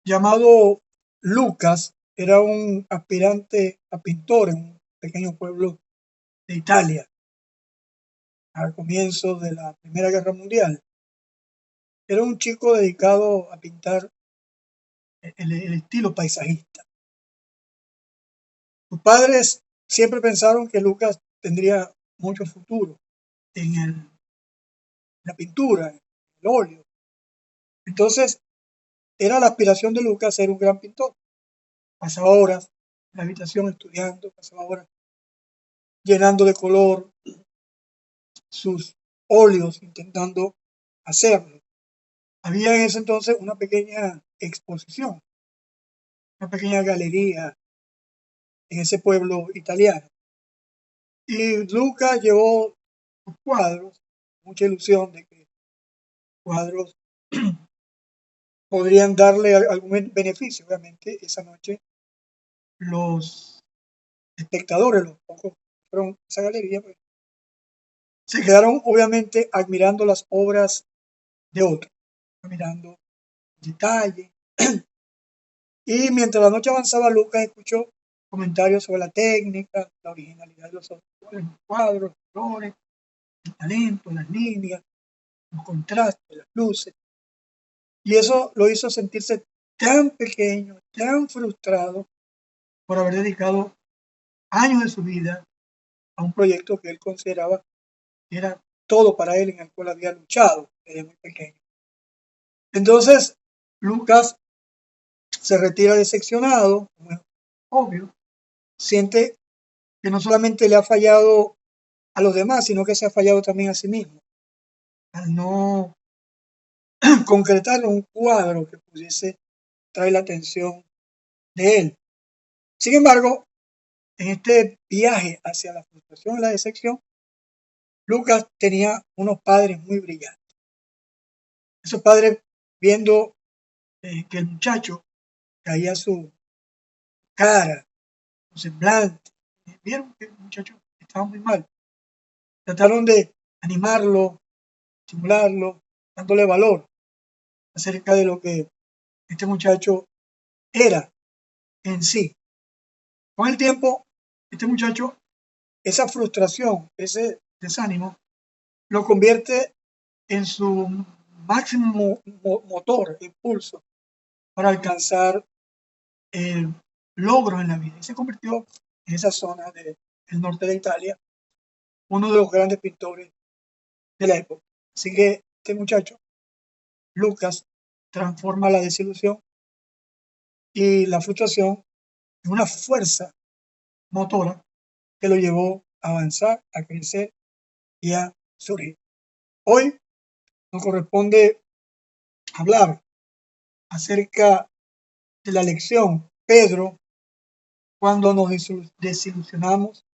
llamado Lucas, era un aspirante a pintor en un pequeño pueblo de Italia al comienzo de la Primera Guerra Mundial. Era un chico dedicado a pintar el estilo paisajista. Sus padres siempre pensaron que Lucas tendría mucho futuro en la pintura, en el óleo. Entonces, era la aspiración de Lucas ser un gran pintor. Pasaba horas en la habitación estudiando, pasaba horas llenando de color sus óleos, intentando hacerlo. Había en ese entonces una pequeña exposición, una pequeña galería en ese pueblo italiano. Y Lucas llevó sus cuadros, mucha ilusión de que cuadros podrían darle algún beneficio. Obviamente, esa noche los espectadores, los pocos que fueron a esa galería, pues, se quedaron obviamente admirando las obras de otros, mirando detalle. Y mientras la noche avanzaba, Lucas escuchó comentarios sobre la técnica, la originalidad de los autores, los cuadros, los colores, el talento, las líneas, los contrastes, las luces. Y eso lo hizo sentirse tan pequeño, tan frustrado por haber dedicado años de su vida a un proyecto que él consideraba que era todo para él, en el cual había luchado desde muy pequeño. Entonces, Lucas se retira decepcionado, como es obvio, siente que no solamente le ha fallado a los demás, sino que se ha fallado también a sí mismo, al no concretar un cuadro que pudiese traer la atención de él. Sin embargo, en este viaje hacia la frustración y la decepción, Lucas tenía unos padres muy brillantes. Esos padres, viendo que el muchacho caía su cara, su semblante, vieron que el muchacho estaba muy mal. Trataron de animarlo, estimularlo, dándole valor acerca de lo que este muchacho era en sí. Con el tiempo, este muchacho, esa frustración, ese desánimo, lo convierte en su máximo motor, impulso para alcanzar logros en la vida. Y se convirtió en esa zona del norte de Italia, uno de los grandes pintores de la época. Así que este muchacho, Lucas, transforma la desilusión y la frustración en una fuerza motora que lo llevó a avanzar, a crecer y a surgir. Hoy nos corresponde hablar acerca de la lección Pedro cuando nos desilusionamos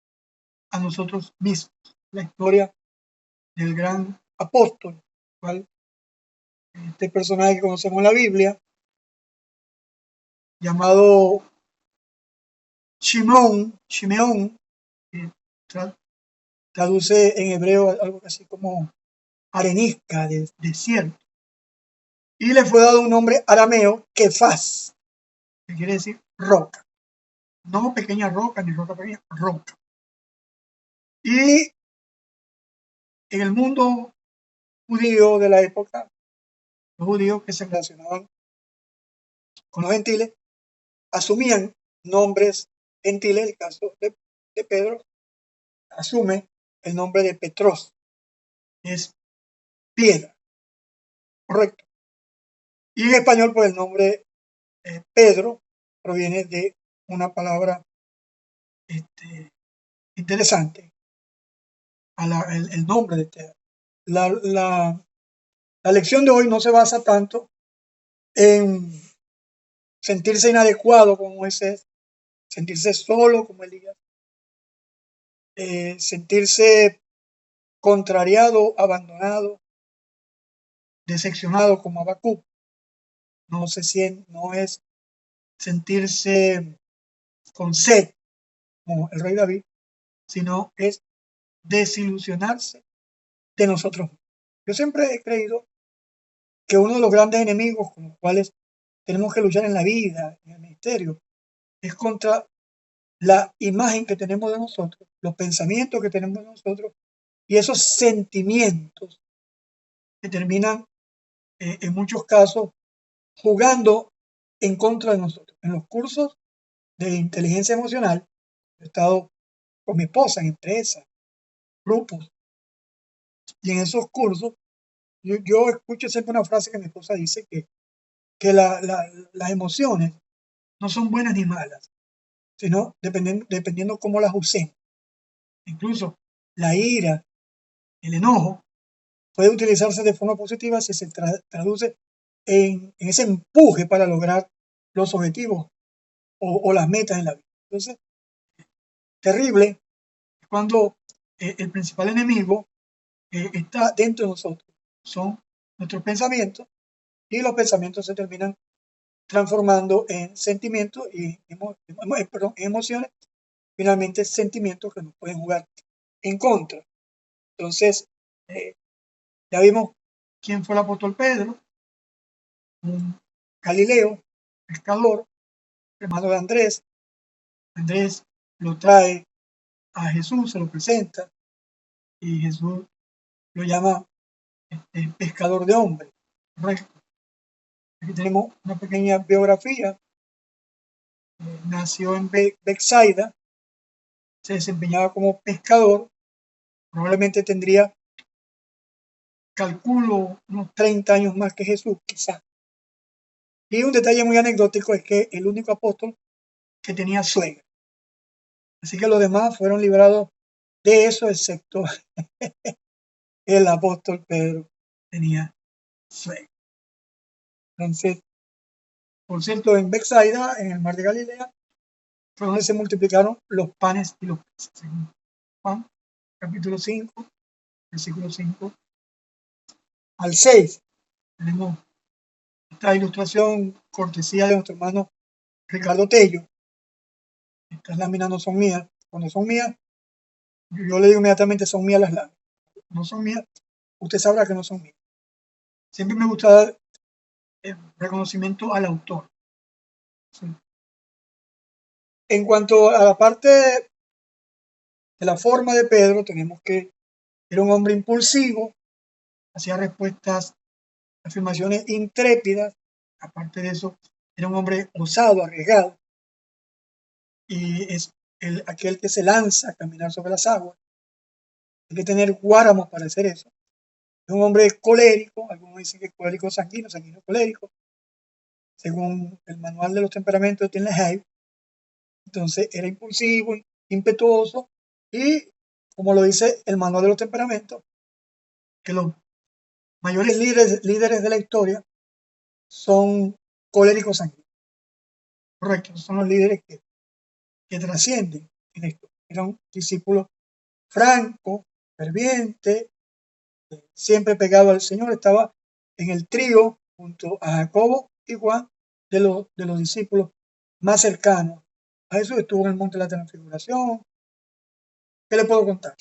a nosotros mismos. La historia del gran apóstol, cual este personaje que conocemos en la Biblia, llamado Shimeón, que traduce en hebreo algo así como arenisca, de desierto, y le fue dado un nombre arameo, Kefas, que quiere decir roca, no pequeña roca ni roca pequeña, roca. Y en el mundo judío de la época, los judíos que se relacionaban con los gentiles asumían nombres gentiles. El caso de Pedro asume el nombre de Petros, que es piedra, correcto. Y en español, pues el nombre Pedro proviene de una palabra interesante, el nombre de Pedro. La, la, la lección de hoy no se basa tanto en sentirse inadecuado como Moisés, sentirse solo como Elías, sentirse contrariado, abandonado, decepcionado como Habacuc. No es sentirse con sed como el rey David, sino es desilusionarse de nosotros. Yo siempre he creído que uno de los grandes enemigos con los cuales tenemos que luchar en la vida, en el ministerio, es contra la imagen que tenemos de nosotros, los pensamientos que tenemos de nosotros y esos sentimientos que terminan en muchos casos jugando en contra de nosotros. En los cursos de inteligencia emocional, he estado con mi esposa en empresas, grupos, y en esos cursos yo escucho siempre una frase que mi esposa dice que las emociones no son buenas ni malas, sino dependiendo cómo las usemos. Incluso la ira, el enojo, puede utilizarse de forma positiva si se traduce en ese empuje para lograr los objetivos o las metas en la vida. Entonces, terrible cuando el principal enemigo está dentro de nosotros. Son nuestros pensamientos y los pensamientos se terminan transformando en sentimientos y perdón, en emociones, finalmente sentimientos que nos pueden jugar en contra. Entonces, eh, ya vimos quién fue el apóstol Pedro, un Galileo, pescador, hermano de Andrés. Andrés lo trae a Jesús, se lo presenta y Jesús lo llama pescador de hombres. Correcto. Aquí tenemos una pequeña biografía. Nació en Bethsaida, se desempeñaba como pescador, probablemente tendría, calculo, unos 30 años más que Jesús, quizás. Y un detalle muy anecdótico es que el único apóstol que tenía suegra. Así que los demás fueron librados de eso, excepto el apóstol Pedro tenía suegra. Entonces, por cierto, en Bethsaida, en el mar de Galilea, fue donde se multiplicaron los panes y los peces. Según Juan, capítulo 5, versículo 5 al 6. Tenemos esta ilustración cortesía de nuestro hermano Ricardo Tello. Estas láminas no son mías. Cuando son mías, yo le digo inmediatamente son mías las láminas. No son mías, usted sabrá que no son mías. Siempre me gusta dar reconocimiento al autor. Sí. En cuanto a la parte de la forma de Pedro, tenemos que era un hombre impulsivo, hacía respuestas, afirmaciones intrépidas. Aparte de eso, era un hombre osado, arriesgado, y es aquel que se lanza a caminar sobre las aguas. Hay que tener guáramos para hacer eso. Es un hombre colérico, algunos dicen que es colérico sanguíneo, sanguíneo colérico, según el manual de los temperamentos de Tinley. Entonces era impulsivo, impetuoso, y como lo dice el manual de los temperamentos, que los mayores líderes de la historia son coléricos sanguíneos. Correcto, son los líderes que trascienden en esto. Era un discípulo franco, ferviente, siempre pegado al Señor. Estaba en el trío junto a Jacobo y Juan de los discípulos más cercanos a Jesús. Estuvo en el monte de la transfiguración. ¿Qué le puedo contar?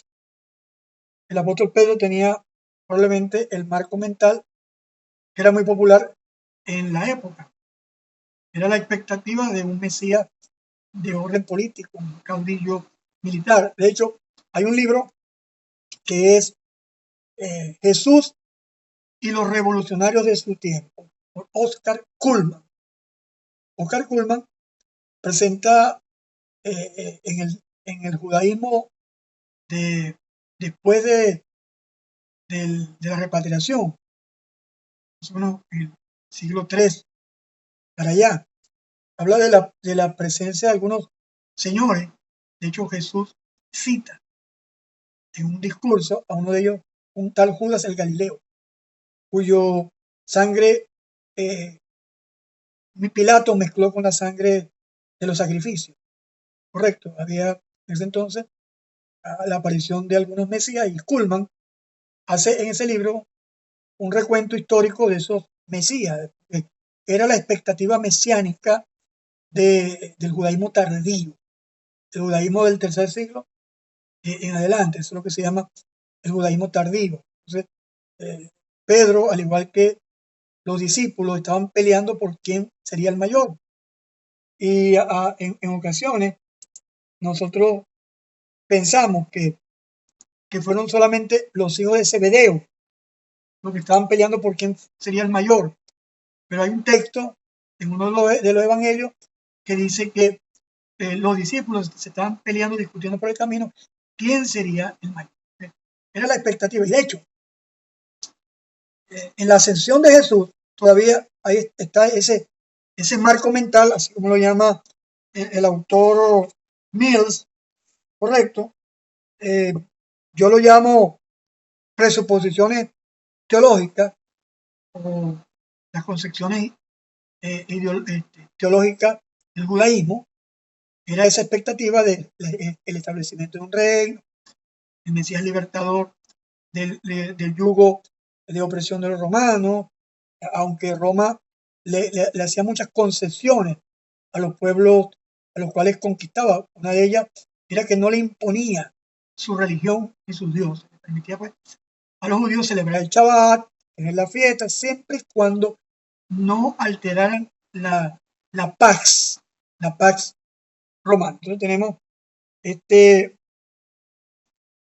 El apóstol Pedro tenía probablemente el marco mental que era muy popular en la época. Era la expectativa de un Mesías de orden político, un caudillo militar. De hecho, hay un libro que es Jesús y los revolucionarios de su tiempo, por Oscar Cullmann. Oscar Cullmann presenta en el judaísmo después de la repatriación, más o menos en el siglo III para allá, habla de la presencia de algunos señores. De hecho, Jesús cita en un discurso a uno de ellos, un tal Judas el Galileo, cuyo sangre Pilato mezcló con la sangre de los sacrificios. Correcto, había en ese entonces la aparición de algunos mesías y Cullmann hace en ese libro un recuento histórico de esos mesías. Era la expectativa mesiánica del judaísmo tardío, el judaísmo del tercer siglo en adelante. Eso es lo que se llama el judaísmo tardío. Entonces, Pedro, al igual que los discípulos estaban peleando por quién sería el mayor. Y en ocasiones nosotros pensamos que fueron solamente los hijos de Zebedeo los que estaban peleando por quién sería el mayor. Pero hay un texto en uno de los evangelios que dice que los discípulos se estaban peleando, discutiendo por el camino, quién sería el mayor. Era la expectativa. Y de hecho, en la ascensión de Jesús, todavía ahí está ese marco mental, así como lo llama el autor Mills, correcto. Eh, yo lo llamo presuposiciones teológicas o las concepciones teológicas del judaísmo. Era esa expectativa del establecimiento de un reino, el Mesías libertador del yugo de opresión de los romanos, aunque Roma le hacía muchas concesiones a los pueblos a los cuales conquistaba. Una de ellas era que no le imponía su religión y sus dioses. Le permitía pues, a los judíos celebrar el Shabbat, tener la fiesta, siempre y cuando no alteraran la pax romana. Entonces tenemos este,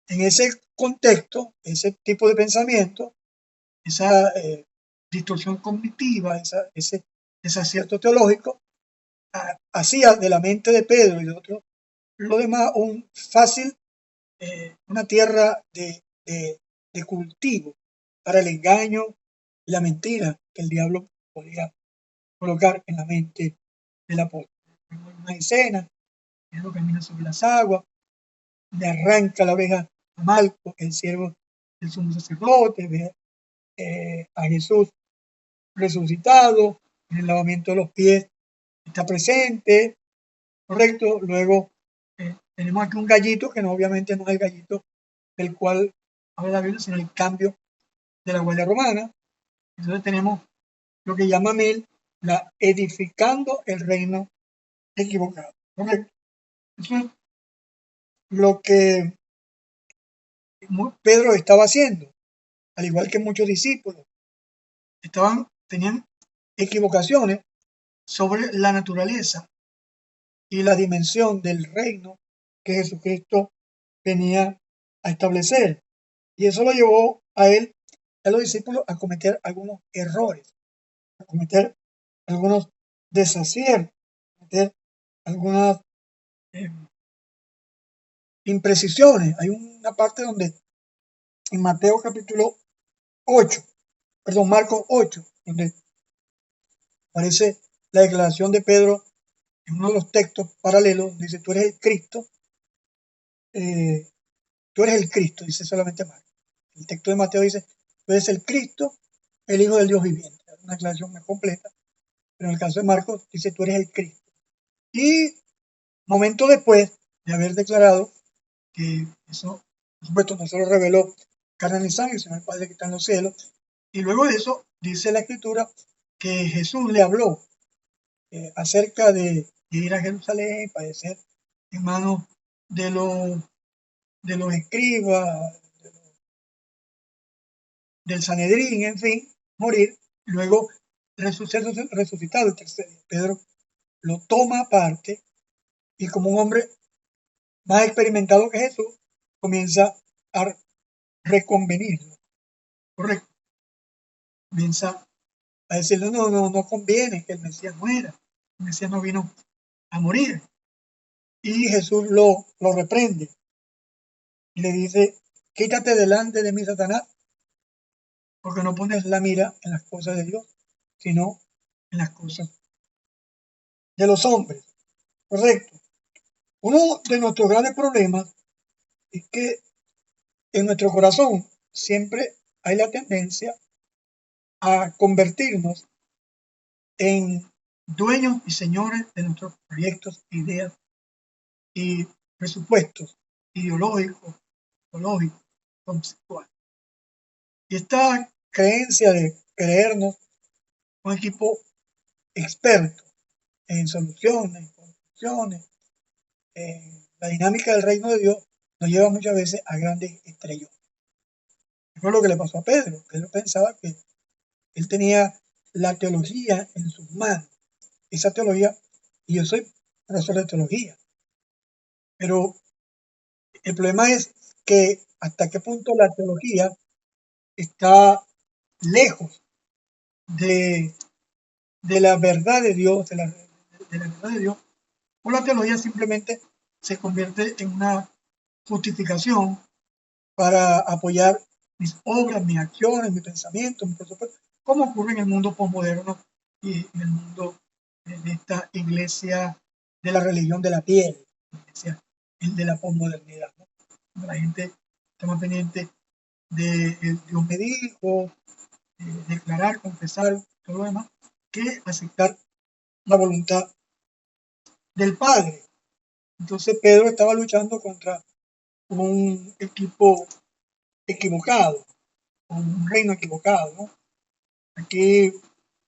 en ese contexto, ese tipo de pensamiento, esa distorsión cognitiva, ese desacierto teológico, hacía de la mente de Pedro y de otros lo demás un fácil, una tierra de cultivo para el engaño y la mentira que el diablo podía colocar en la mente del apóstol. Una escena, Pedro camina sobre las aguas, le arranca la oreja a Malco, el siervo del sumo sacerdote, ve a Jesús resucitado, en el lavamiento de los pies está presente, correcto. Luego tenemos aquí un gallito que no, obviamente no es el gallito del cual habla la Biblia, sino el cambio de la guardia romana. Entonces tenemos lo que llama Mel la edificando el reino equivocado, correcto. Eso es lo que Pedro estaba haciendo, al igual que muchos discípulos. Tenían equivocaciones sobre la naturaleza y la dimensión del reino que Jesucristo venía a establecer. Y eso lo llevó a los discípulos, a cometer algunos errores, a cometer algunos desaciertos, a cometer algunas eh, imprecisiones. Hay una parte donde en Mateo capítulo 8, perdón, Marcos 8, donde aparece la declaración de Pedro en uno de los textos paralelos, dice, tú eres el Cristo, eh, tú eres el Cristo, dice solamente Marcos. El texto de Mateo dice, tú eres el Cristo, el Hijo del Dios viviente. Es una declaración más completa, pero en el caso de Marcos dice, tú eres el Cristo. Y momento después de haber declarado que eso, por supuesto, no se lo reveló carne ni sangre, sino el Padre que está en los cielos. Y luego de eso, dice la Escritura que Jesús le habló acerca de ir a Jerusalén y padecer en manos de los escribas, del Sanedrín, en fin, morir, luego resucitado el tercer día. Pedro lo toma aparte y como un hombre más experimentado que Jesús, comienza a reconvenirlo, correcto. Comienza a decirle, no conviene que el Mesías muera, el Mesías no vino a morir. Y Jesús lo reprende y le dice, quítate delante de mí, Satanás, porque no pones la mira en las cosas de Dios, sino en las cosas de los hombres, correcto. Uno de nuestros grandes problemas es que en nuestro corazón siempre hay la tendencia a convertirnos en dueños y señores de nuestros proyectos, ideas y presupuestos ideológicos, psicológicos, conceptuales. Y esta creencia de creernos un equipo experto en soluciones, en construcciones, en la dinámica del reino de Dios, nos lleva muchas veces a grandes estrellas. Fue lo que le pasó a Pedro. Pedro pensaba que él tenía la teología en sus manos. Esa teología, y yo soy profesor de teología, pero el problema es que hasta qué punto la teología está lejos de, de la verdad de Dios, de la verdad de Dios, o la teología simplemente se convierte en una justificación para apoyar mis obras, mis acciones, mis pensamientos, mis presupuestos, como ocurre en el mundo posmoderno y en el mundo de esta iglesia de la religión de la piel, iglesia de la posmodernidad, ¿no? La gente está más pendiente de Dios me dijo, declarar, confesar, todo lo demás, que aceptar la voluntad del Padre. Entonces Pedro estaba luchando contra un equipo equivocado, un reino equivocado, ¿no? Aquí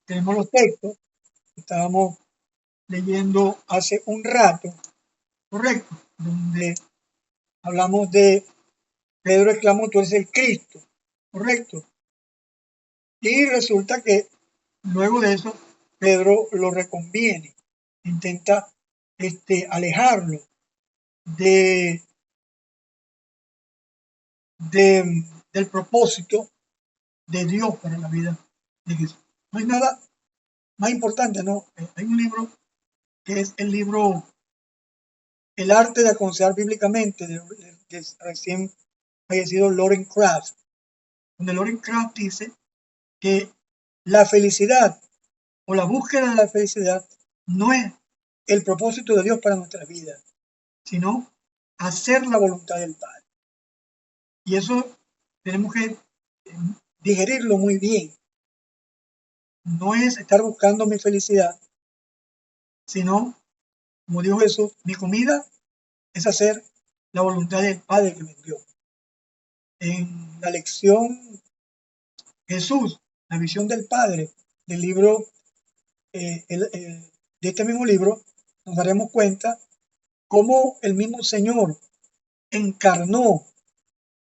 tenemos los textos que estábamos leyendo hace un rato, correcto, donde hablamos de Pedro exclamó, tú eres el Cristo, correcto. Y resulta que luego de eso Pedro lo reconviene, intenta alejarlo de, del propósito de Dios para la vida de Jesús. No hay nada más importante, ¿no? Hay un libro que es el libro El arte de aconsejar bíblicamente, de recién fallecido Loren Craft, donde Loren Craft dice que la felicidad o la búsqueda de la felicidad no es el propósito de Dios para nuestra vida, sino hacer la voluntad del Padre. Y eso tenemos que digerirlo muy bien. No es estar buscando mi felicidad, sino, como dijo Jesús, mi comida es hacer la voluntad del Padre que me envió. En la lección Jesús, la visión del Padre, del libro, de este mismo libro, nos daremos cuenta cómo el mismo Señor encarnó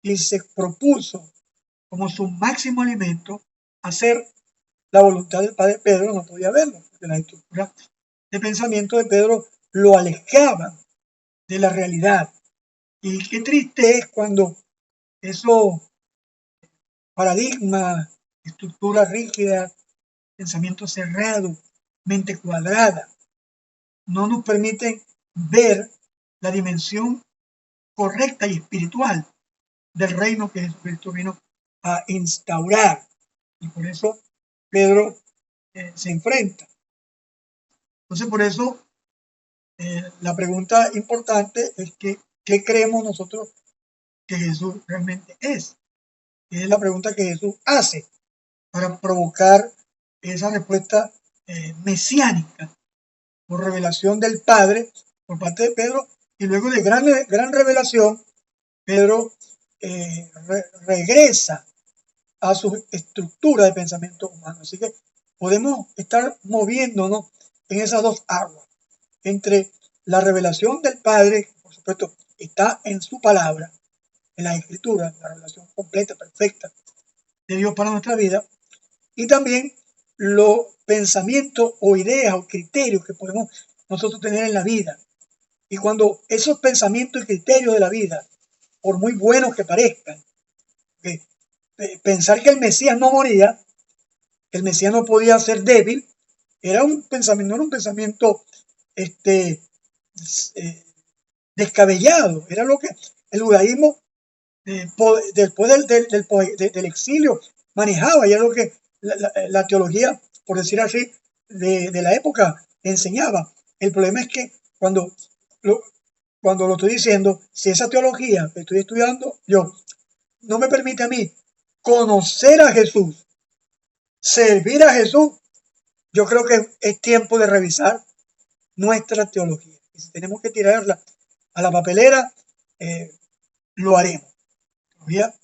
y se propuso como su máximo alimento hacer la voluntad del Padre. Pedro no podía verlo, porque la estructura de pensamiento de Pedro lo alejaba de la realidad. Y qué triste es cuando esos paradigmas, estructura rígida, pensamiento cerrado, mente cuadrada, no nos permiten ver la dimensión correcta y espiritual del reino que Jesucristo vino a instaurar. Y por eso Pedro se enfrenta. Entonces, por eso la pregunta importante es que, ¿qué creemos nosotros que Jesús realmente es? Es la pregunta que Jesús hace para provocar esa respuesta mesiánica por revelación del Padre por parte de Pedro, y luego de gran revelación, Pedro regresa a su estructura de pensamiento humano. Así que podemos estar moviéndonos en esas dos aguas, entre la revelación del Padre, que por supuesto está en su palabra, en la Escritura, la revelación completa, perfecta de Dios para nuestra vida, y también los pensamientos o ideas o criterios que podemos nosotros tener en la vida. Y cuando esos pensamientos y criterios de la vida, por muy buenos que parezcan, pensar que el Mesías no moría, que el Mesías no podía ser débil, era un pensamiento, no era un pensamiento eh, descabellado, era lo que el judaísmo después del exilio manejaba, y era lo que la teología, por decir así, de la época enseñaba. El problema es que lo, cuando lo estoy diciendo, si esa teología que estoy estudiando yo no me permite a mí conocer a Jesús, servir a Jesús, yo creo que es tiempo de revisar nuestra teología. Y si tenemos que tirarla a la papelera, lo haremos. La teología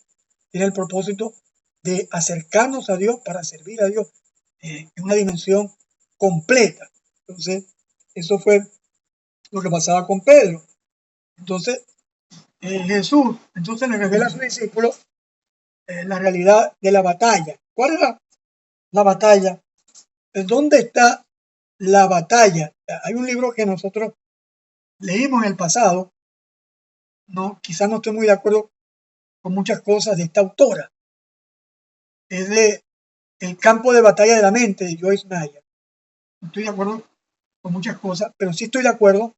tiene el propósito de acercarnos a Dios para servir a Dios en una dimensión completa. Entonces, eso fue lo que pasaba con Pedro. Entonces, Jesús entonces le revela a sus discípulos la realidad de la batalla. ¿Cuál era la batalla ¿Dónde está la batalla? Hay un libro que nosotros leímos en el pasado, quizás no estoy muy de acuerdo con muchas cosas de esta autora. Es de El campo de batalla de la mente, de Joyce Meyer. No estoy de acuerdo con muchas cosas, pero sí estoy de acuerdo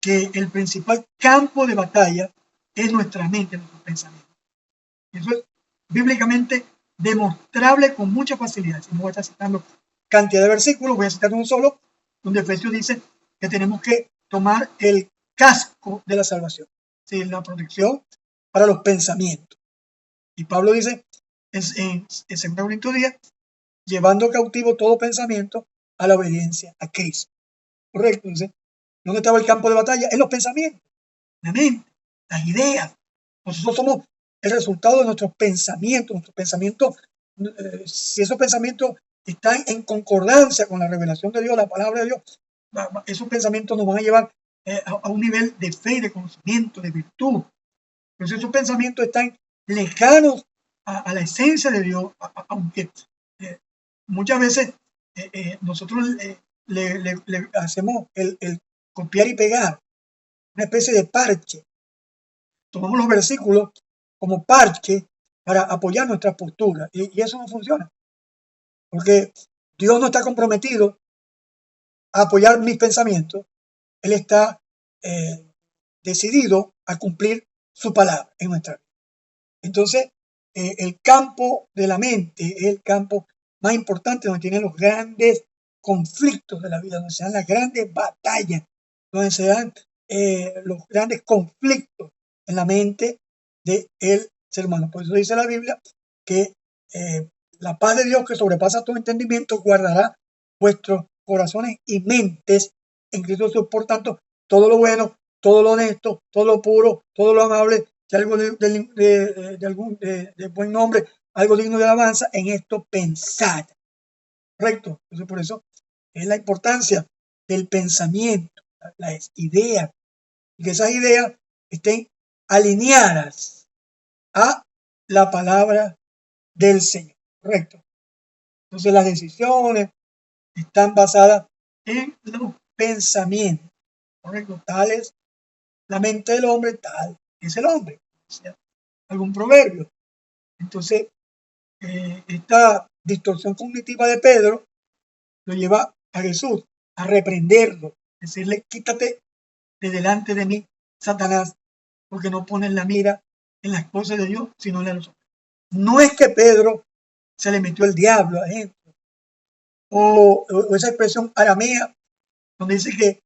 que el principal campo de batalla es nuestra mente, nuestros pensamientos. Eso es bíblicamente demostrable con mucha facilidad. Si no voy a estar citando cantidad de versículos, voy a citar un solo, donde Efesios dice que tenemos que tomar el casco de la salvación, ¿sí? La protección para los pensamientos. Y Pablo dice en 2 Corintios 10, llevando cautivo todo pensamiento a la obediencia a Cristo. Correcto. Entonces, ¿dónde estaba el campo de batalla? En los pensamientos, la mente, las ideas. Nosotros somos el resultado de nuestros pensamientos. Nuestros pensamientos, si esos pensamientos están en concordancia con la revelación de Dios, la palabra de Dios, esos pensamientos nos van a llevar a un nivel de fe, de conocimiento, de virtud. Pero si esos pensamientos están lejanos a la esencia de Dios, aunque muchas veces nosotros le hacemos el copiar y pegar, una especie de parche. Tomamos los versículos como parche para apoyar nuestra postura, y eso no funciona, porque Dios no está comprometido a apoyar mis pensamientos. Él está decidido a cumplir su palabra en nuestra vida. Entonces, el campo de la mente es el campo más importante, donde tienen los grandes conflictos de la vida, donde se dan las grandes batallas, donde se dan los grandes conflictos en la mente del ser humano. Por eso dice la Biblia que la paz de Dios, que sobrepasa todo entendimiento, guardará vuestros corazones y mentes en Cristo Jesús. Por tanto, todo lo bueno, todo lo honesto, todo lo puro, todo lo amable, si algo de buen nombre, algo digno de alabanza, en esto pensad. Correcto. Entonces, por eso es la importancia del pensamiento, las ideas, y que esas ideas estén alineadas a la palabra del Señor. Correcto. Entonces, las decisiones están basadas en los pensamientos. Correcto. Tal es la mente del hombre, tal es el hombre. O sea, algún proverbio. Entonces, esta distorsión cognitiva de Pedro lo lleva a Jesús a reprenderlo, decirle: quítate de delante de mí, Satanás, porque no pones la mira en las cosas de Dios, sino en las de los hombres. No es que Pedro se le metió el diablo adentro, o esa expresión aramea donde dice que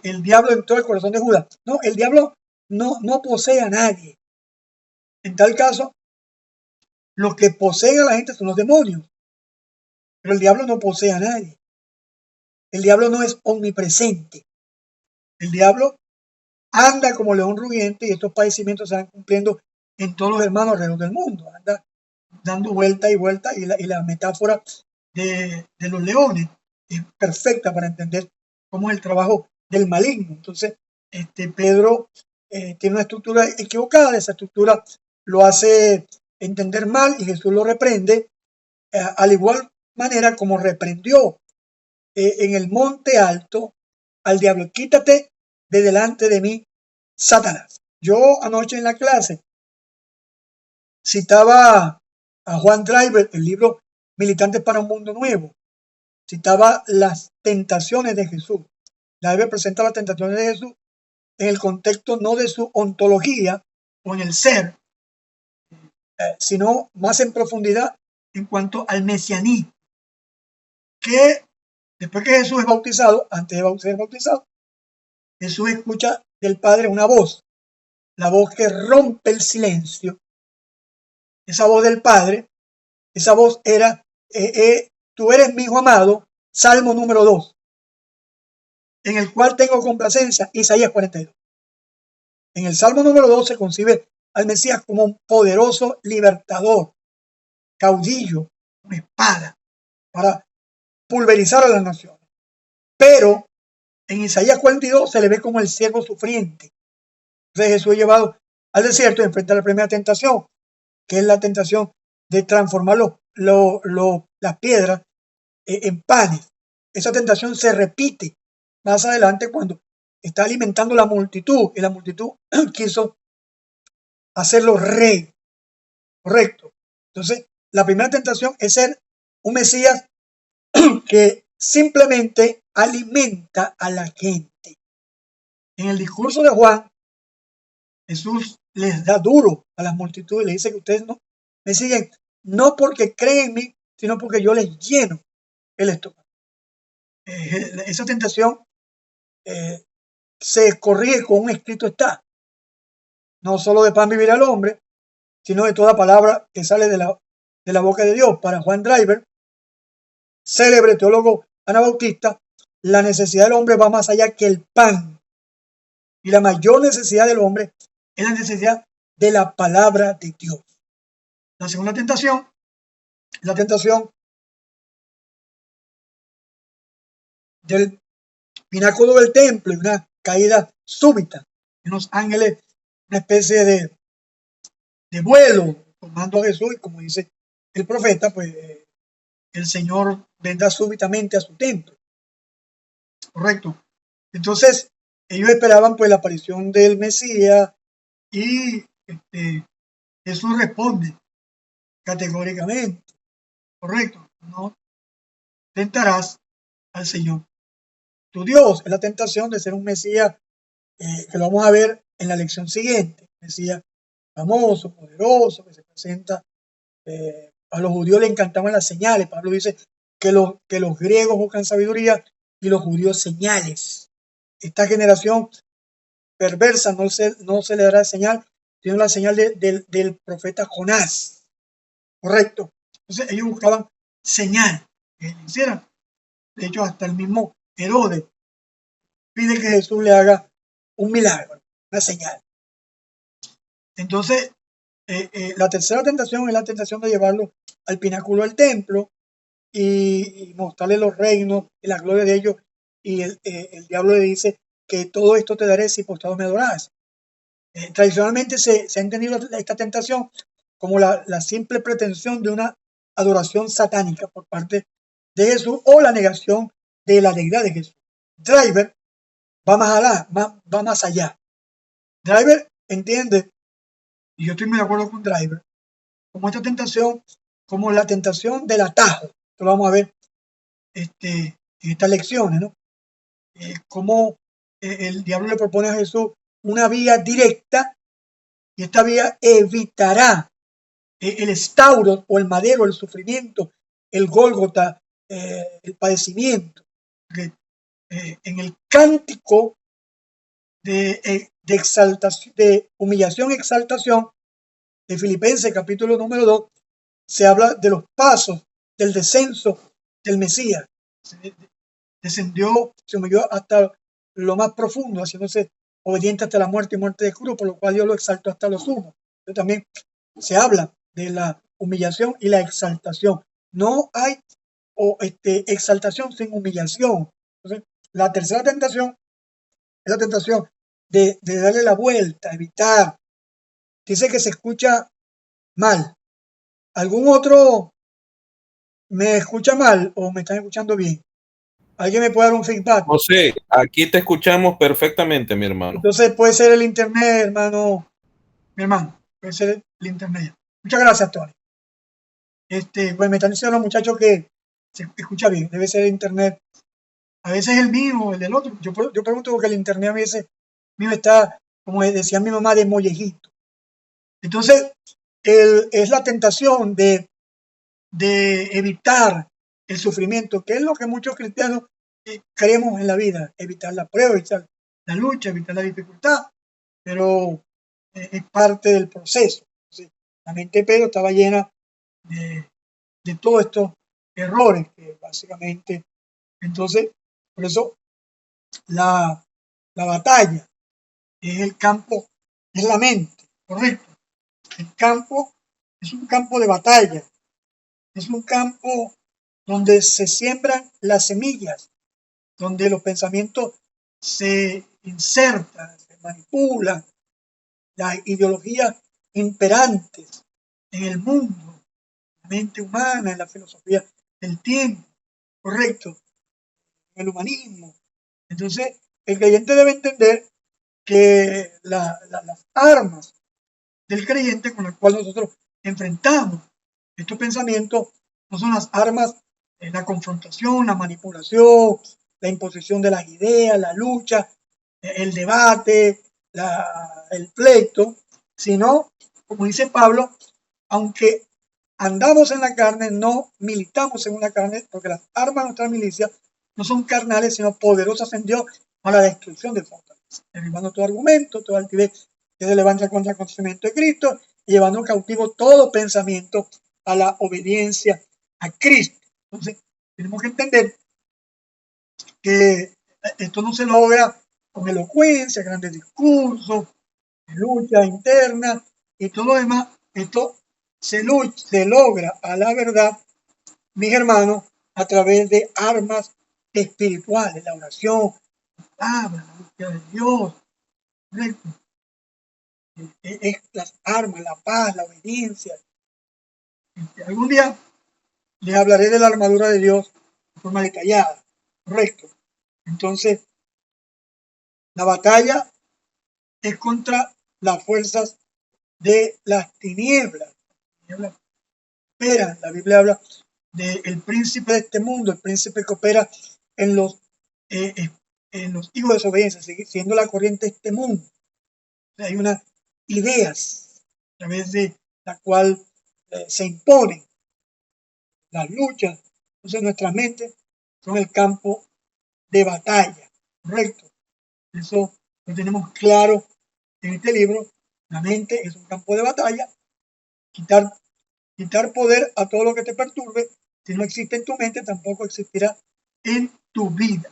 el diablo entró al corazón de Judas. No, el diablo no posee a nadie. En tal caso, los que poseen a la gente son los demonios, pero el diablo no posee a nadie. El diablo no es omnipresente. El diablo anda como león rugiente, y estos padecimientos se van cumpliendo en todos los hermanos alrededor del mundo. Anda dando vuelta y vuelta, y la metáfora de los leones es perfecta para entender cómo es el trabajo del maligno. Entonces, Pedro tiene una estructura equivocada. Esa estructura lo hace entender mal, y Jesús lo reprende, al igual manera como reprendió en el monte alto al diablo: quítate de delante de mí, Satanás. Yo anoche en la clase citaba a Juan Driver, el libro Militantes para un Mundo Nuevo. Citaba las tentaciones de Jesús. La Biblia presenta las tentaciones de Jesús en el contexto no de su ontología o en el ser, sino más en profundidad en cuanto al mesianismo. Que después que Jesús es bautizado, antes de ser bautizado, Jesús escucha del Padre una voz, la voz que rompe el silencio. Esa voz del Padre, esa voz era: tú eres mi hijo amado, Salmo número 2, en el cual tengo complacencia, Isaías 42. En el Salmo número 2 se concibe al Mesías como un poderoso libertador, caudillo, una espada para pulverizar a las naciones. Pero en Isaías 42 se le ve como el siervo sufriente. Entonces Jesús es llevado al desierto y enfrenta la primera tentación, que es la tentación de transformar las piedras en panes. Esa tentación se repite más adelante cuando está alimentando la multitud y la multitud quiso hacerlo rey, correcto. Entonces, la primera tentación es ser un Mesías que simplemente alimenta a la gente. En el discurso de Juan, Jesús les da duro a las multitudes, le dice que ustedes no me siguen, no porque creen en mí, sino porque yo les lleno el estómago. Esa tentación se corrige con un escrito está. No solo de pan vivirá el hombre, sino de toda palabra que sale de la boca de Dios. Para Juan Driver, célebre teólogo anabautista, la necesidad del hombre va más allá que el pan. Y la mayor necesidad del hombre es la necesidad de la palabra de Dios. La segunda tentación, la tentación del pináculo del templo y una caída súbita. Unos ángeles, una especie de vuelo tomando a Jesús, y como dice el profeta, pues el Señor vendrá súbitamente a su templo. Correcto. Entonces, ellos esperaban pues la aparición del Mesías y Jesús responde categóricamente, correcto, no tentarás al Señor tu Dios. Es la tentación de ser un Mesías que lo vamos a ver en la lección siguiente. Mesías famoso, poderoso, que se presenta. A los judíos les encantaban las señales. Pablo dice que los griegos buscan sabiduría y los judíos señales. Esta generación perversa no se le dará señal, sino la señal del profeta Jonás. Correcto. Entonces ellos buscaban señal que le hicieran. De hecho, hasta el mismo Herodes pide que Jesús le haga un milagro, una señal. Entonces, la tercera tentación es la tentación de llevarlo al pináculo del templo y mostrarle los reinos y la gloria de ellos. Y el diablo le dice que todo esto te daré si postrado me adorás. Tradicionalmente se ha entendido esta tentación como la simple pretensión de una adoración satánica por parte de Jesús o la negación de la deidad de Jesús. Driver va más allá. Driver entiende, y yo estoy muy de acuerdo con Driver, como esta tentación, como la tentación del atajo. Esto lo vamos a ver en estas lecciones, ¿no? Cómo el diablo le propone a Jesús una vía directa y esta vía evitará el estauro o el madero, el sufrimiento, el Gólgota, el padecimiento. En el cántico de exaltación, de humillación y exaltación de Filipenses capítulo número 2, se habla de los pasos del descenso del Mesías. Descendió, se humilló hasta lo más profundo, haciéndose obediente hasta la muerte y muerte de cruz, por lo cual Dios lo exaltó hasta lo sumo. Entonces también se habla de la humillación y la exaltación. No hay exaltación sin humillación. Entonces, la tercera tentación es la tentación de darle la vuelta, evitar. Dice que se escucha mal. ¿Algún otro me escucha mal o me están escuchando bien? ¿Alguien me puede dar un feedback? José, aquí te escuchamos perfectamente, mi hermano. Entonces puede ser el internet, hermano. Mi hermano, puede ser el internet. Muchas gracias, Tony. Pues me están diciendo los muchachos que se escucha bien. Debe ser el internet. A veces el mío, el del otro. Yo pregunto porque el internet a veces mío está, como decía mi mamá, de mollejito. Entonces, es la tentación de evitar el sufrimiento, que es lo que muchos cristianos queremos en la vida, evitar la prueba, evitar la lucha, evitar la dificultad, pero es parte del proceso. Entonces, la mente de Pedro estaba llena de todos estos errores que básicamente, entonces, por eso la batalla es el campo, es la mente, correcto. El campo es un campo de batalla, es un campo donde se siembran las semillas, donde los pensamientos se insertan, se manipulan, las ideologías imperantes en el mundo, en la mente humana, en la filosofía del tiempo. correcto, el humanismo. Entonces, el creyente debe entender que las armas del creyente con las cuales nosotros enfrentamos estos pensamientos no son las armas de la confrontación, la manipulación, la imposición de las ideas, la lucha, el debate, el pleito, sino, como dice Pablo, aunque andamos en la carne, no militamos en una carne, porque las armas de nuestra milicia no son carnales, sino poderosas en Dios para la destrucción de fortalezas, derribando todo argumento, toda altivez que se levanta contra el conocimiento de Cristo, y llevando cautivo todo pensamiento a la obediencia a Cristo. Entonces, tenemos que entender que esto no se logra con elocuencia, grandes discursos, lucha interna y todo lo demás. Esto se logra a la verdad, mis hermanos, a través de armas espirituales, la oración, la palabra, la búsqueda de Dios, ¿correcto? Es las armas, la paz, la obediencia. Algún día les hablaré de la armadura de Dios de forma detallada, correcto. Entonces, la batalla es contra las fuerzas de las tinieblas. La Biblia habla del príncipe de este mundo, el príncipe que opera en los, eh, eh, en los hijos de desobediencia, siendo la corriente de este mundo. O sea, hay unas ideas a través de la cual se imponen las luchas. Entonces nuestras mentes son el campo de batalla, correcto. Eso lo tenemos claro en este libro. La mente es un campo de batalla. Quitar poder a todo lo que te perturbe. Si no existe en tu mente, tampoco existirá en tu vida.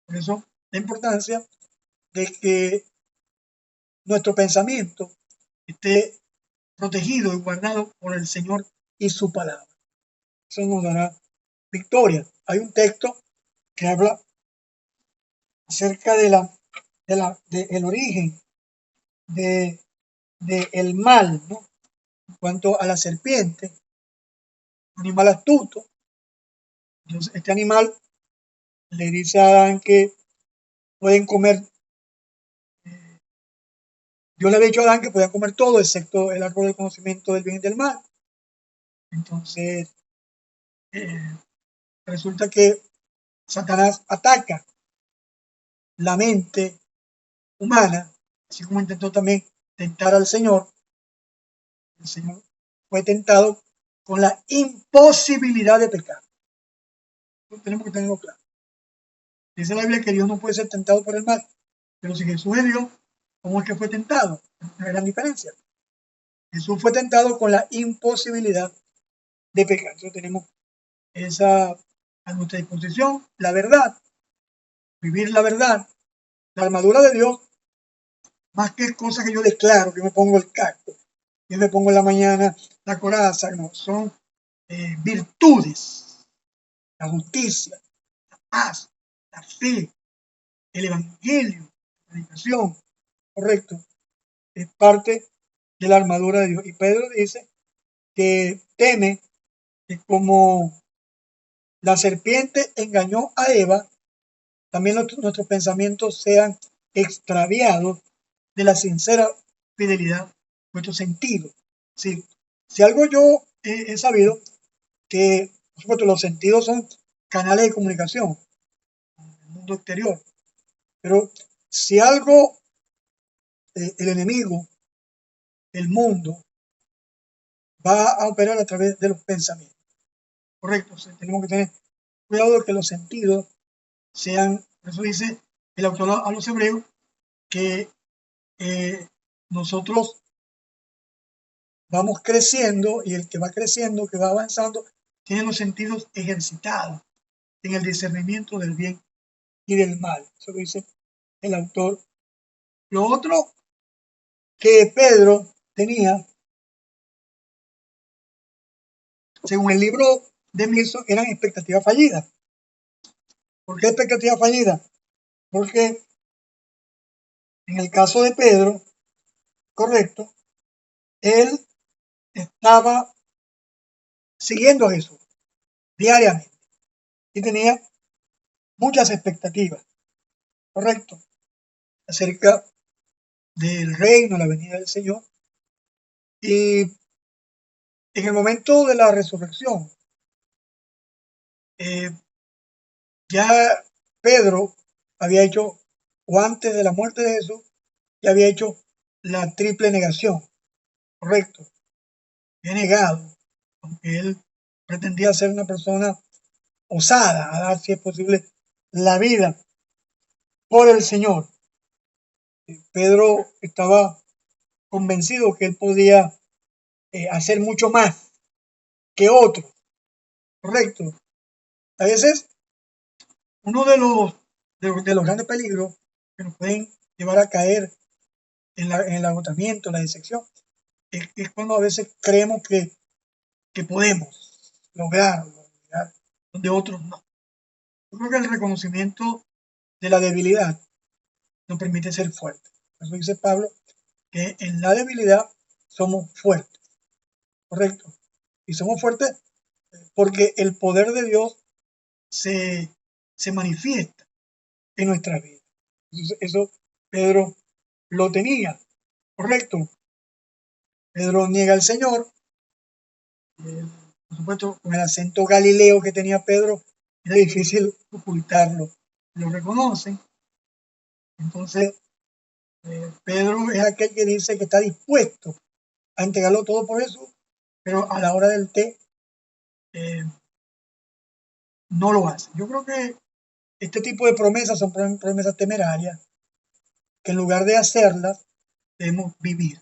Por eso la importancia de que nuestro pensamiento esté protegido y guardado por el Señor y su palabra. Eso nos dará victoria. Hay un texto que habla acerca del origen de el mal, ¿no? En cuanto a la serpiente, un animal astuto. Entonces, este animal le dice a Adán que pueden comer, Dios le había dicho a Adán que podían comer todo excepto el árbol del conocimiento del bien y del mal. Entonces, eh, resulta que Satanás ataca la mente humana, así como intentó también tentar al Señor. El Señor fue tentado con la imposibilidad de pecar. Eso tenemos que tenerlo claro. Dice la Biblia que Dios no puede ser tentado por el mal, pero si Jesús es Dios, ¿cómo es que fue tentado? Es una gran diferencia. Jesús fue tentado con la imposibilidad de pecar. Entonces tenemos esa a nuestra disposición, la verdad, vivir la verdad, la armadura de Dios, más que cosas que yo declaro, que me pongo el casco, que me pongo en la mañana la coraza, no, son virtudes, la justicia, la paz, la fe, el evangelio, la predicación, correcto, es parte de la armadura de Dios. Y Pedro dice que teme que como la serpiente engañó a Eva, también nuestros pensamientos sean extraviados de la sincera fidelidad, nuestro sentido. Sí, si algo yo he sabido, que por supuesto los sentidos son canales de comunicación en el mundo exterior, pero si algo el enemigo, el mundo, va a operar a través de los pensamientos, correcto. O sea, tenemos que tener cuidado de que los sentidos sean, por eso dice el autor a los hebreos, que nosotros vamos creciendo y el que va creciendo, que va avanzando, tiene los sentidos ejercitados en el discernimiento del bien y del mal. Eso lo dice el autor. Lo otro que Pedro tenía, según el libro de Milson, eran expectativas fallidas. ¿Por qué expectativas fallidas? Porque en el caso de Pedro, correcto, él estaba siguiendo a Jesús diariamente. y tenía muchas expectativas, correcto, acerca del reino, la venida del Señor. Y en el momento de la resurrección, eh, ya Pedro había hecho, o antes de la muerte de Jesús, ya había hecho la triple negación, correcto. Había negado, aunque él pretendía ser una persona osada, a dar, si es posible, la vida por el Señor. Pedro estaba convencido que él podía hacer mucho más que otros, correcto. A veces uno de los grandes peligros que nos pueden llevar a caer en el agotamiento, en la decepción, es cuando a veces creemos que podemos lograr donde otros no. Yo creo que el reconocimiento de la debilidad nos permite ser fuertes. Por eso dice Pablo que en la debilidad somos fuertes, correcto. Y somos fuertes porque el poder de Dios se manifiesta en nuestra vida. Eso Pedro lo tenía, correcto. Pedro niega al Señor, por supuesto, con el acento galileo que tenía Pedro, era difícil ocultarlo. Lo reconocen. Entonces, Pedro es aquel que dice que está dispuesto a entregarlo todo por Jesús, pero a la hora del té eh, no lo hace. Yo creo que este tipo de promesas son promesas temerarias, que en lugar de hacerlas, debemos vivir.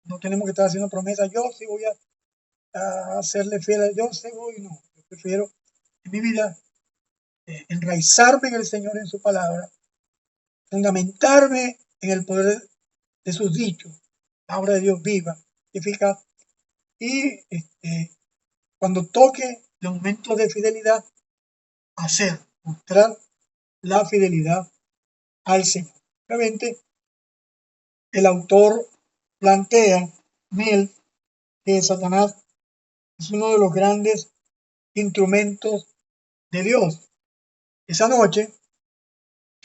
No tenemos que estar haciendo promesas, yo sí voy a hacerle fiel a Dios, sí voy, no. Yo prefiero en mi vida enraizarme en el Señor, en su palabra, fundamentarme en el poder de sus dichos, la obra de Dios viva, eficaz, y cuando toque los momentos de fidelidad, mostrar la fidelidad al Señor. Obviamente, el autor plantea, Mill, que Satanás es uno de los grandes instrumentos de Dios. Esa noche,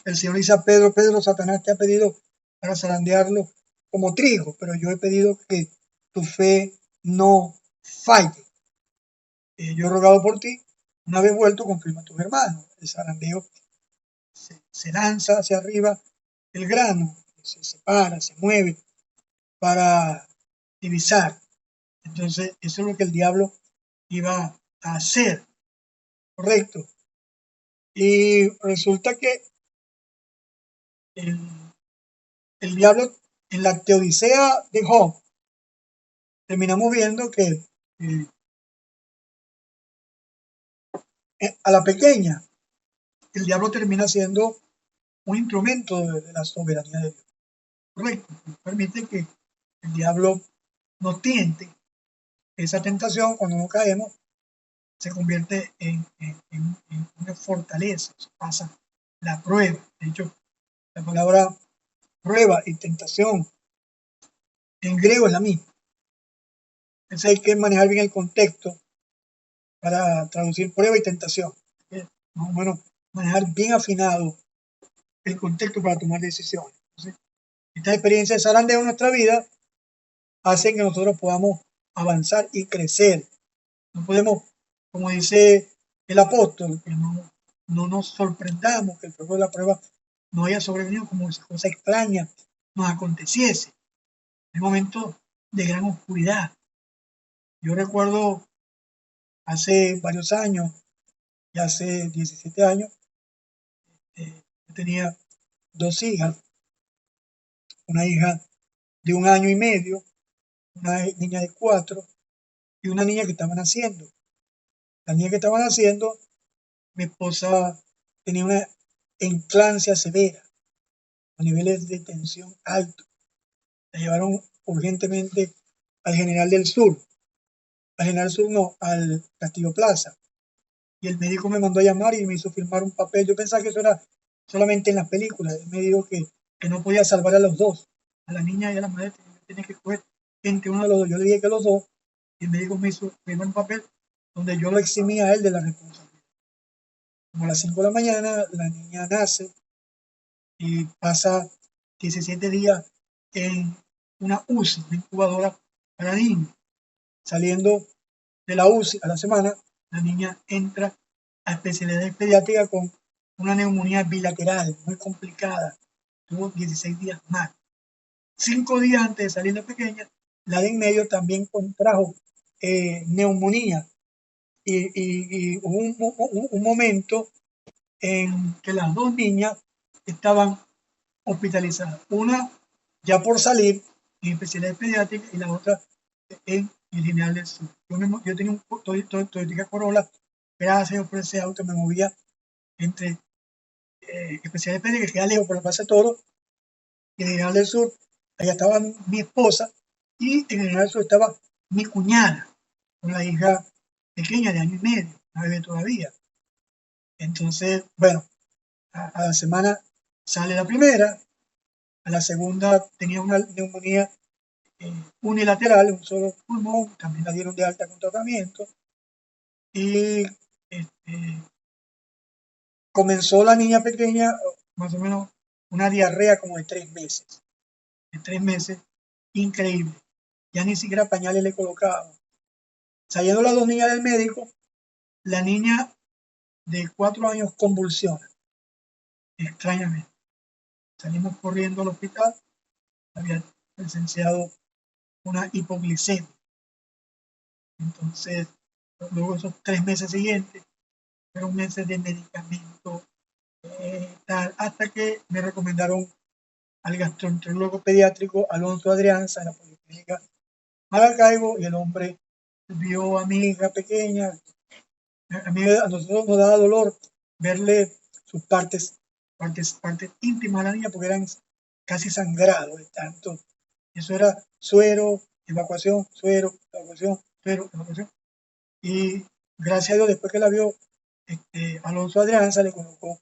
el Señor dice a Pedro, Pedro, Satanás te ha pedido para zarandearlo como trigo, pero yo he pedido que tu fe no falle. Yo he rogado por ti, una vez vuelto, confirma a tus hermanos. El zarandeo se lanza hacia arriba el grano, se separa, se mueve para divisar. Entonces, eso es lo que el diablo iba a hacer, correcto. Y resulta que el, el diablo, en la teodicea de Job, terminamos viendo que a la pequeña, el diablo termina siendo un instrumento de la soberanía de Dios. Correcto. Permite que el diablo nos tiente. Esa tentación, cuando no caemos, se convierte en una fortaleza. Se pasa la prueba. De hecho, la palabra prueba y tentación en griego es la misma. Entonces hay que manejar bien el contexto para traducir prueba y tentación. Más o menos manejar bien afinado el contexto para tomar decisiones. Entonces, esta experiencia de zarandeo en nuestra vida hace que nosotros podamos avanzar y crecer. No podemos, como dice el apóstol, que no nos sorprendamos que el fuego de la prueba no haya sobrevenido como esa cosa extraña nos aconteciese. En momentos de gran oscuridad. Yo recuerdo hace varios años, y hace 17 años, yo tenía dos hijas, una hija de 1 año y medio, una niña de 4 y una niña que estaba naciendo. La niña que estaba naciendo, mi esposa tenía una enclampsia severa, a niveles de tensión altos. La llevaron urgentemente al General del Sur. Al General Sur no, al Castillo Plaza. Y el médico me mandó a llamar y me hizo firmar un papel. Yo pensaba que eso era solamente en las películas. Él me dijo que no podía salvar a los dos, a la niña y a la madre, tenía que coger entre uno de los dos. Yo le dije que los dos, y el médico me hizo firmar un papel donde yo lo eximía a él de la responsabilidad. Como a las 5 de la mañana, la niña nace y pasa 17 días en una UCI, una incubadora para niños. Saliendo de la UCI a la semana, la niña entra a especialidad pediátrica con una neumonía bilateral muy complicada. Tuvo 16 días más. 5 días antes de salir de pequeña, la de en medio también contrajo neumonía. Y hubo un momento en que las dos niñas estaban hospitalizadas. Una ya por salir en especialidad pediátrica y la otra en el Lineal del Sur. Yo tenía un Toyota Corolla, gracias por ese auto me movía entre especialidad pediátrica, que queda lejos por la Plaza Toro, y en el Lineal del Sur. Allá estaba mi esposa y en el Lineal del Sur estaba mi cuñada, con la hija pequeña de año y medio, una bebé todavía. Entonces, bueno, a la semana sale la primera, a la segunda tenía una neumonía unilateral, un solo pulmón, también la dieron de alta con tratamiento. Y comenzó la niña pequeña, más o menos, una diarrea como de 3 meses. De 3 meses, increíble. Ya ni siquiera pañales le colocaban. Saliendo las dos niñas del médico, la niña de 4 años convulsiona, extrañamente. Salimos corriendo al hospital, había presenciado una hipoglicemia. Entonces, luego esos 3 meses siguientes, fueron meses de medicamento, tal, hasta que me recomendaron al gastroenterólogo pediátrico Alonso Adrianza en la Policlínica Maracaibo, y el hombre vio a mi hija pequeña. A nosotros nos daba dolor verle sus partes íntimas a la niña, porque eran casi sangrados de tanto. Eso era suero, evacuación, suero, evacuación, suero, evacuación. Y gracias a Dios, después que la vio Alonso Adrianza, le colocó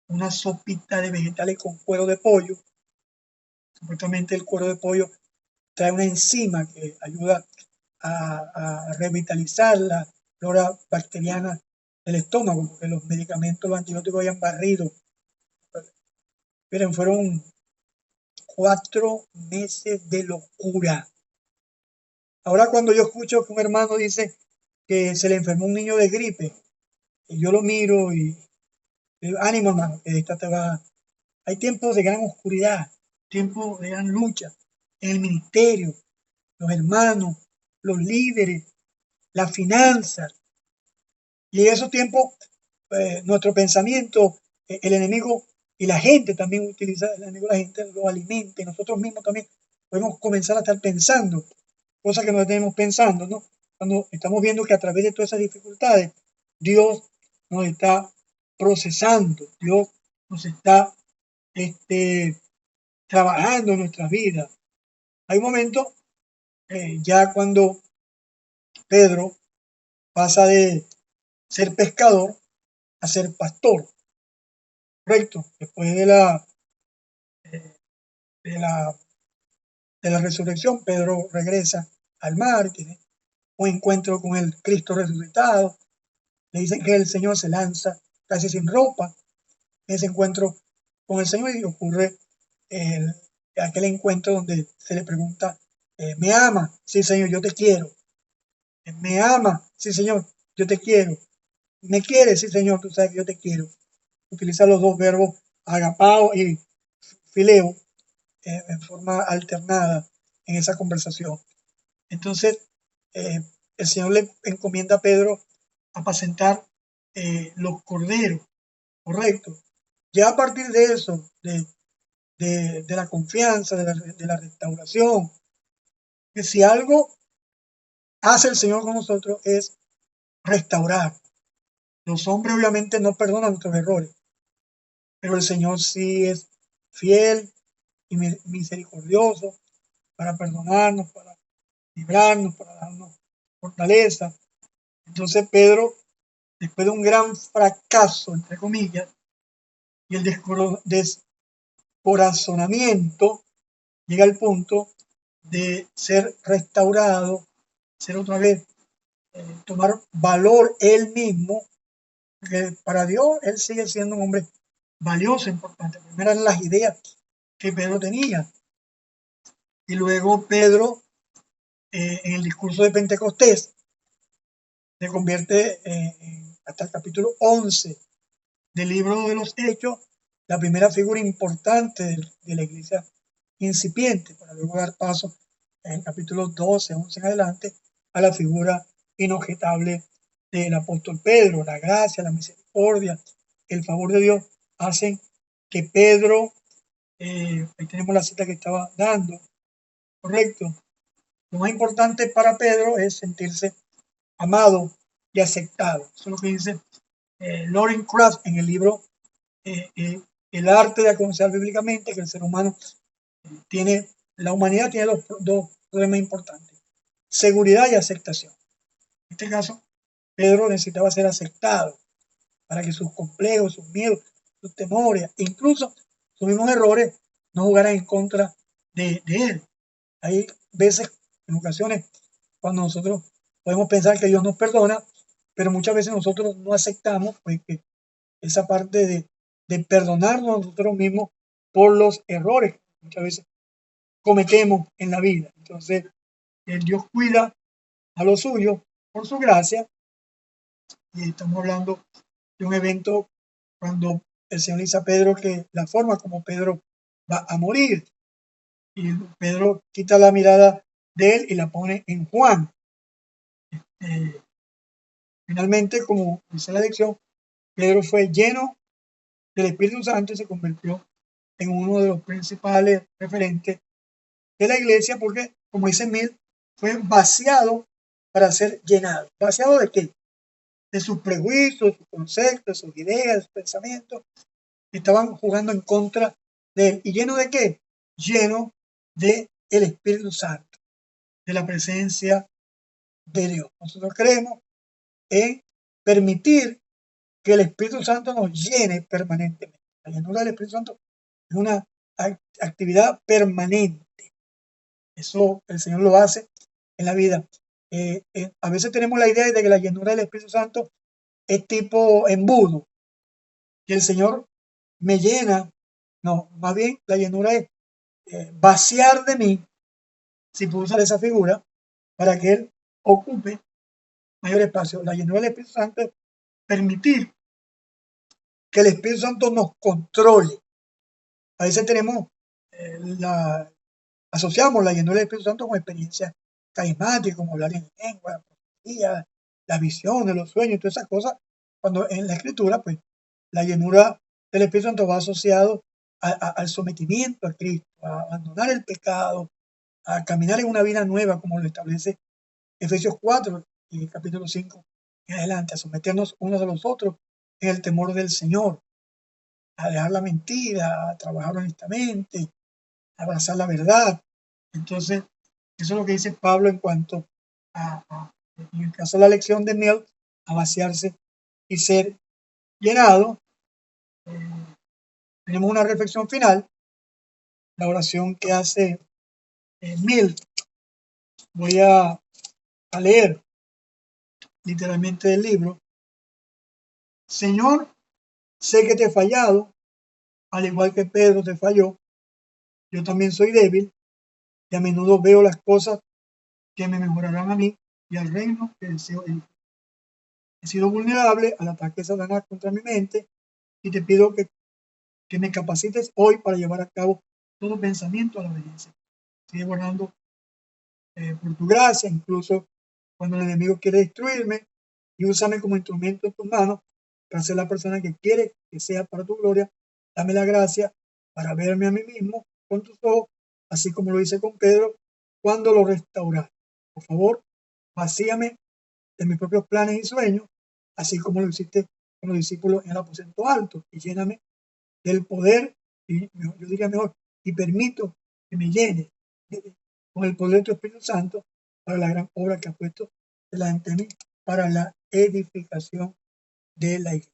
una sopita de vegetales con cuero de pollo. Supuestamente el cuero de pollo trae una enzima que ayuda a revitalizar la flora bacteriana del estómago, porque los medicamentos, los antibióticos habían barrido. Miren, fueron 4 meses de locura. Ahora cuando yo escucho que un hermano dice que se le enfermó un niño de gripe, y yo lo miro y digo, ánimo hermano, que esta te va. Hay tiempos de gran oscuridad, tiempos de gran lucha en el ministerio, los hermanos, los líderes, las finanzas. Y en esos tiempos, nuestro pensamiento, el enemigo y la gente también utiliza, el enemigo y la gente lo alimenta, y nosotros mismos también podemos comenzar a estar pensando cosas que no tenemos pensando, ¿no? Cuando estamos viendo que a través de todas esas dificultades, Dios nos está procesando, Dios nos está trabajando en nuestras vidas. Hay momentos, ya cuando Pedro pasa de ser pescador a ser pastor, correcto. Después de la, de la resurrección, Pedro regresa al mar, tiene un encuentro con el Cristo resucitado. Le dicen que el Señor se lanza casi sin ropa en ese encuentro con el Señor, y ocurre el, aquel encuentro donde se le pregunta, ¿me ama? Sí, Señor, yo te quiero. ¿Me ama? Sí, Señor, yo te quiero. ¿Me quieres? Sí, Señor, tú sabes que yo te quiero. Utiliza los dos verbos agapao y fileo en forma alternada en esa conversación. Entonces, el Señor le encomienda a Pedro apacentar los corderos, correcto. Ya a partir de eso, de la confianza, de la restauración, que si algo hace el Señor con nosotros es restaurar. Los hombres obviamente no perdonan nuestros errores, pero el Señor sí es fiel y misericordioso para perdonarnos, para librarnos, para darnos fortaleza. Entonces Pedro, después de un gran fracaso, entre comillas, y el descorazonamiento, llega al punto de ser restaurado, ser otra vez, tomar valor él mismo porque para Dios él sigue siendo un hombre valioso, importante. Primero eran las ideas que Pedro tenía, y luego Pedro, en el discurso de Pentecostés, se convierte hasta el capítulo 11 del libro de los Hechos, la primera figura importante de la iglesia incipiente, para luego dar paso en el capítulo 12, 11 en adelante, a la figura inobjetable del apóstol Pedro. La gracia, la misericordia, el favor de Dios hacen que Pedro, ahí tenemos la cita que estaba dando, correcto. Lo más importante para Pedro es sentirse amado y aceptado. Eso es lo que dice Loren Craft en el libro El arte de aconsejar bíblicamente, que el ser humano tiene, la humanidad tiene dos problemas importantes: seguridad y aceptación. En este caso, Pedro necesitaba ser aceptado para que sus complejos, sus miedos, sus temores, incluso sus mismos errores, no jugaran en contra de él. Hay veces, en ocasiones, cuando nosotros podemos pensar que Dios nos perdona, pero muchas veces nosotros no aceptamos pues, que esa parte de perdonarnos nosotros mismos por los errores que muchas veces cometemos en la vida. Entonces, Dios cuida a los suyos por su gracia, y estamos hablando de un evento cuando el Señor dice a Pedro que la forma como Pedro va a morir, y Pedro quita la mirada de él y la pone en Juan. Finalmente, como dice la lección, Pedro fue lleno del Espíritu Santo y se convirtió en uno de los principales referentes de la iglesia, porque, como dice Mill, fue vaciado para ser llenado. ¿Vaciado de qué? De sus prejuicios, sus conceptos, sus ideas, sus pensamientos, que estaban jugando en contra de él. ¿Y lleno de qué? Lleno de el Espíritu Santo, de la presencia de Dios. Nosotros creemos en permitir que el Espíritu Santo nos llene permanentemente. La llenura del Espíritu Santo es una actividad permanente. Eso el Señor lo hace en la vida. A veces tenemos la idea de que la llenura del Espíritu Santo es tipo embudo, que el Señor me llena. No, más bien la llenura es vaciar de mí, si puedo usar esa figura, para que Él ocupe mayor espacio. La llenura del Espíritu Santo es permitir que el Espíritu Santo nos controle. A veces tenemos asociamos la llenura del Espíritu Santo con experiencias carismáticas, como hablar en lengua, la profecía, las visiones, los sueños y todas esas cosas, cuando en la Escritura, pues, la llenura del Espíritu Santo va asociado al sometimiento a Cristo, a abandonar el pecado, a caminar en una vida nueva, como lo establece Efesios 4 y capítulo 5 en adelante, a someternos unos a los otros en el temor del Señor, a dejar la mentira, a trabajar honestamente, a abrazar la verdad. Entonces, eso es lo que dice Pablo en cuanto en el caso de la lección de Mill, a vaciarse y ser llenado. Tenemos una reflexión final, la oración que hace Mill. Voy a leer literalmente del libro. Señor, sé que te he fallado, al igual que Pedro te falló. Yo también soy débil y a menudo veo las cosas que me mejorarán a mí y al reino que deseo en. He sido vulnerable al ataque de Satanás contra mi mente y te pido que me capacites hoy para llevar a cabo todo pensamiento a la obediencia. Sigue guardando por tu gracia, incluso cuando el enemigo quiere destruirme, y úsame como instrumento en tus manos para ser la persona que quiere que sea para tu gloria. Dame la gracia para verme a mí mismo con tus ojos, así como lo hice con Pedro cuando lo restauraste. Por favor, vacíame de mis propios planes y sueños, así como lo hiciste con los discípulos en el aposento alto, y lléname del poder, y yo diría mejor, y permito que me llene con el poder de tu Espíritu Santo para la gran obra que has puesto delante de mí, para la edificación de la iglesia.